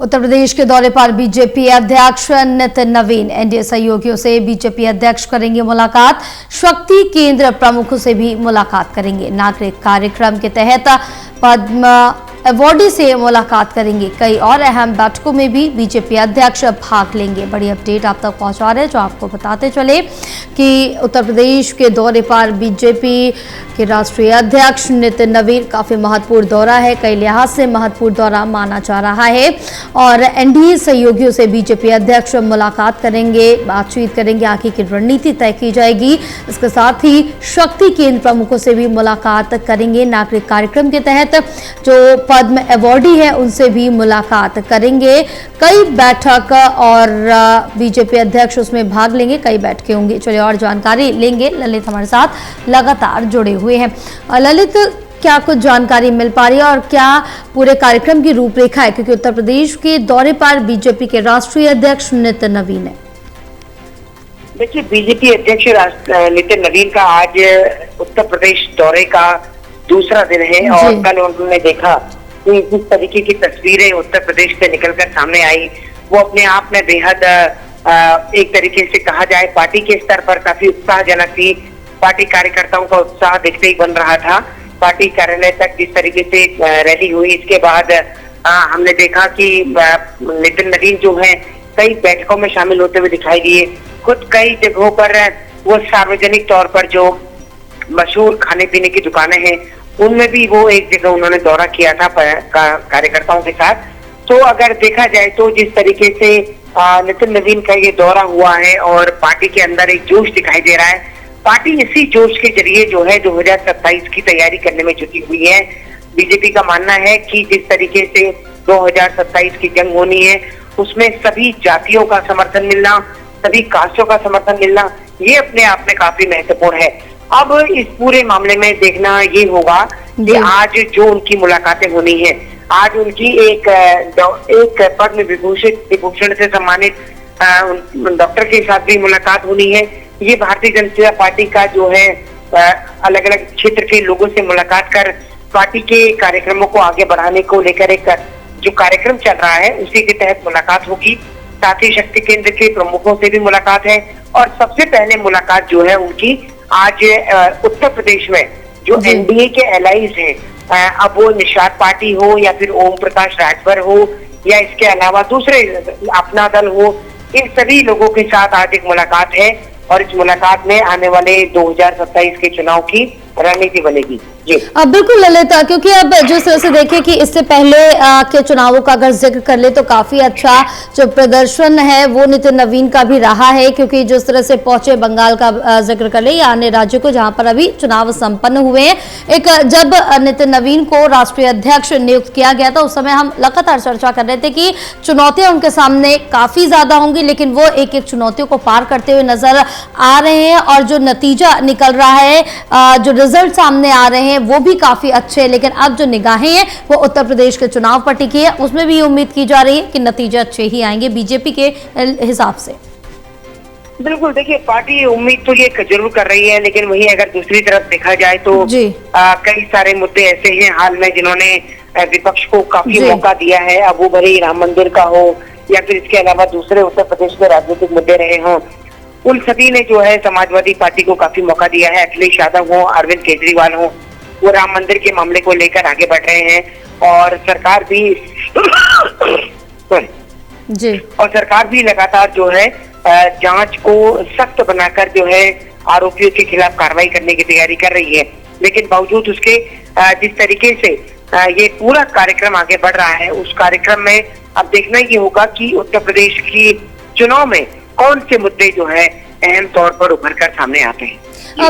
उत्तर प्रदेश के दौरे पर बीजेपी अध्यक्ष नितिन नवीन एनडीए सहयोगियों से बीजेपी अध्यक्ष करेंगे मुलाकात। शक्ति केंद्र प्रमुखों से भी मुलाकात करेंगे। नागरिक कार्यक्रम के तहत पद्म अवार्डी से मुलाकात करेंगे। कई और अहम बैठकों में भी बीजेपी अध्यक्ष भाग लेंगे। बड़ी अपडेट आप तक पहुंचा रहे हैं, जो आपको बताते चले कि उत्तर प्रदेश के दौरे पर बीजेपी के राष्ट्रीय अध्यक्ष नितिन नवीन काफी महत्वपूर्ण दौरा है, कई लिहाज से महत्वपूर्ण दौरा माना जा रहा है और एनडीए सहयोगियों से बीजेपी अध्यक्ष मुलाकात करेंगे, बातचीत करेंगे, आगे की रणनीति तय की जाएगी। इसके साथ ही शक्ति केंद्र प्रमुखों से भी मुलाकात करेंगे। नागरिक कार्यक्रम के तहत जो पद्म अवार्डी है उनसे भी मुलाकात करेंगे। कई बैठक और बीजेपी अध्यक्ष उसमें भाग लेंगे, कई बैठकें होंगी। चलिए और जानकारी लेंगे। ललित हमारे साथ लगातार जुड़े हुए हैं। ललित, क्या कुछ जानकारी मिल पा रही है और क्या पूरे कार्यक्रम की रूपरेखा है, क्योंकि उत्तर प्रदेश के दौरे पर बीजेपी के राष्ट्रीय अध्यक्ष नितिन नवीन है। देखिए, बीजेपी अध्यक्ष नितिन नवीन का आज उत्तर प्रदेश दौरे का दूसरा दिन है और कल उन्होंने देखा कि जिस तरीके की तस्वीरें उत्तर प्रदेश से निकलकर सामने आई वो अपने आप में बेहद एक तरीके से कहा जाए पार्टी के स्तर पर काफी उत्साहजनक थी। पार्टी कार्यकर्ताओं का उत्साह देखते ही बन रहा था। पार्टी कार्यालय तक जिस तरीके से रैली हुई, इसके बाद हमने देखा कि नितिन नवीन जो है कई बैठकों में शामिल होते हुए दिखाई दिए। खुद कई जगहों पर वो सार्वजनिक तौर पर जो मशहूर खाने पीने की दुकानें हैं उनमें भी वो एक जगह उन्होंने दौरा किया था कार्यकर्ताओं के साथ। तो अगर देखा जाए तो जिस तरीके से नितिन नवीन का ये दौरा हुआ है और पार्टी के अंदर एक जोश दिखाई दे रहा है, पार्टी इसी जोश के जरिए जो है 2027 की तैयारी करने में जुटी हुई है। बीजेपी का मानना है कि जिस तरीके से 2027 की जंग होनी है उसमें सभी जातियों का समर्थन मिलना, सभी कास्टों का समर्थन मिलना, ये अपने आप में काफी महत्वपूर्ण है। अब इस पूरे मामले में देखना ये होगा कि आज जो उनकी मुलाकातें होनी है, आज उनकी एक पद्म विभूषण से सम्मानित डॉक्टर के साथ भी मुलाकात होनी है। ये भारतीय जनता पार्टी का जो है अलग अलग क्षेत्र के लोगों से मुलाकात कर पार्टी के कार्यक्रमों को आगे बढ़ाने को लेकर एक जो कार्यक्रम चल रहा है उसी के तहत मुलाकात होगी। साथ ही शक्ति केंद्र के प्रमुखों से भी मुलाकात है और सबसे पहले मुलाकात जो है उनकी आज उत्तर प्रदेश में जो एनडीए के एलाइज हैं, अब वो निषाद पार्टी हो या फिर ओम प्रकाश राजभर हो या इसके अलावा दूसरे अपना दल हो, इन सभी लोगों के साथ आज एक मुलाकात है और इस मुलाकात में आने वाले 2027 के चुनाव की रणनीति बनेगी। जी अब बिल्कुल ललित, क्योंकि अब जिस तरह से देखें कि इससे पहले के चुनावों का अगर जिक्र कर ले तो काफी अच्छा जो प्रदर्शन है वो नितिन नवीन का भी रहा है, क्योंकि जिस तरह से पहुंचे बंगाल का जिक्र कर ले या अन्य राज्यों को जहां पर अभी चुनाव संपन्न हुए हैं। एक जब नितिन नवीन को राष्ट्रीय अध्यक्ष नियुक्त किया गया था उस समय हम लगातार चर्चा कर रहे थे कि चुनौतियां उनके सामने काफी ज्यादा होंगी, लेकिन वो एक एक चुनौतियों को पार करते हुए नजर आ रहे हैं और जो नतीजा निकल रहा है, जो रिजल्ट सामने आ रहे हैं वो भी काफी अच्छे हैं। लेकिन अब जो निगाहें हैं वो उत्तर प्रदेश के चुनाव पर टिकी है, उसमें भी उम्मीद की जा रही है कि नतीजे अच्छे ही आएंगे बीजेपी के हिसाब से। बिल्कुल, देखिए पार्टी उम्मीद तो ये जरूर कर रही है, लेकिन वही अगर दूसरी तरफ देखा जाए तो कई सारे मुद्दे ऐसे हैं हाल में जिन्होंने विपक्ष को काफी मौका दिया है। अब वो भले राम मंदिर का हो या फिर इसके अलावा दूसरे उत्तर प्रदेश में राजनीतिक मुद्दे रहे हों, उन सभी ने जो है समाजवादी पार्टी को काफी मौका दिया है। अखिलेश यादव हो, अरविंद केजरीवाल हो, वो राम मंदिर के मामले को लेकर आगे बढ़ रहे हैं और सरकार भी लगातार जो है जांच को सख्त बनाकर जो है आरोपियों के खिलाफ कार्रवाई करने की तैयारी कर रही है। लेकिन बावजूद उसके जिस तरीके से ये पूरा कार्यक्रम आगे बढ़ रहा है, उस कार्यक्रम में अब देखना ये होगा कि उत्तर प्रदेश की चुनाव में कौन से मुद्दे जो है अहम तौर पर उभर कर सामने आते हैं।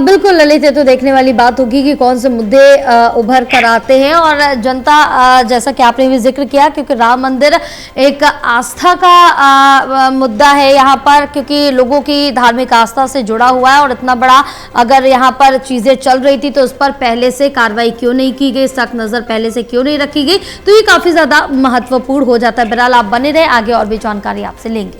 बिल्कुल ललित, तो देखने वाली बात होगी कि कौन से मुद्दे उभर कर आते हैं और जनता, जैसा कि आपने भी जिक्र किया, क्योंकि राम मंदिर एक आस्था का मुद्दा है यहाँ पर, क्योंकि लोगों की धार्मिक आस्था से जुड़ा हुआ है और इतना बड़ा अगर यहाँ पर चीजें चल रही थी तो उस पर पहले से कार्रवाई क्यों नहीं की गई, सख्त नजर पहले से क्यों नहीं रखी गई, तो ये काफी ज्यादा महत्वपूर्ण हो जाता है। बहरहाल आप बने रहे, आगे और भी जानकारी आपसे लेंगे।